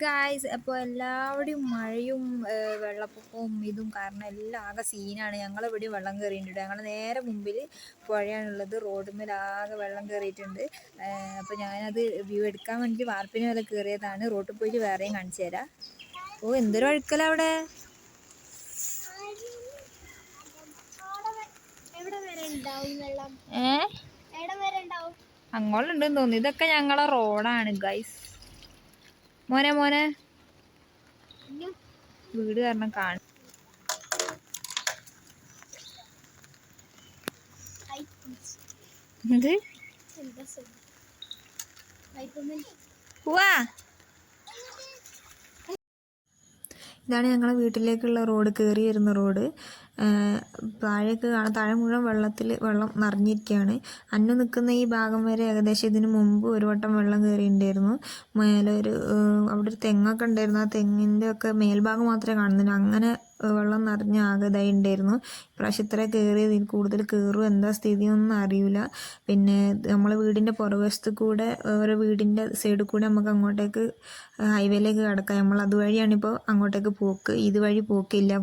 Guys, അപ്പോൾ എല്ലാവരുടെയും മഴയും വെള്ളപ്പൊക്കവും ഇതും കാരണം എല്ലാം ആകെ സീനാണ്. ഞങ്ങളിവിടെ വെള്ളം കയറിയിട്ടുണ്ട്. ഞങ്ങൾ നേരെ മുമ്പിൽ പുഴയാണുള്ളത്. റോഡുമ്മേൽ ആകെ വെള്ളം കയറിയിട്ടുണ്ട്. അപ്പോൾ ഞാനത് വ്യൂ എടുക്കാൻ വേണ്ടി വാർപ്പിന് വരെ കയറിയതാണ്. റോട്ടിൽ പോയിട്ട് വേറെയും കാണിച്ചു തരാം. ഓ, എന്തൊരു ഒഴുക്കലവിടെ! അങ്ങോട്ടുണ്ടെന്ന് തോന്നുന്നു. ഇതൊക്കെ ഞങ്ങളെ റോഡാണ് ഗൈസ്. മോനെ മോനെ വീട് കാരണം കാണും. എന്ത് ഇതാണ് ഞങ്ങളെ വീട്ടിലേക്കുള്ള റോഡ്, കയറി വരുന്ന റോഡ്. താഴേക്ക് കാണാം, താഴെ മുഴുവൻ വെള്ളം നിറഞ്ഞിരിക്കുകയാണ്. അന്നു നിൽക്കുന്ന ഈ ഭാഗം വരെ ഏകദേശം ഇതിന് മുമ്പ് ഒരു വട്ടം വെള്ളം കയറിയിട്ടുണ്ടായിരുന്നു. മേലെ അവിടെ ഒരു തെങ്ങൊക്കെ ഉണ്ടായിരുന്നു. ആ തെങ്ങിൻ്റെ ഒക്കെ മേൽഭാഗം മാത്രമേ കാണുന്നുള്ളൂ. അങ്ങനെ വെള്ളം നിറഞ്ഞ ആകതായി ഉണ്ടായിരുന്നു. ഇപ്രാവശ്യം ഇത്ര കയറിയത്, ഇതിൽ കൂടുതൽ കയറും എന്താ സ്ഥിതിയൊന്നും അറിയില്ല. പിന്നെ നമ്മളെ വീടിൻ്റെ പുറകുവശത്ത് കൂടെ ഓരോ വീടിൻ്റെ സൈഡിൽ കൂടെ നമുക്ക് അങ്ങോട്ടേക്ക് ഹൈവേയിലേക്ക് കിടക്കാം. നമ്മൾ അതുവഴിയാണിപ്പോൾ അങ്ങോട്ടേക്ക് പോക്ക്. ഇതുവഴി പോക്കില്ല.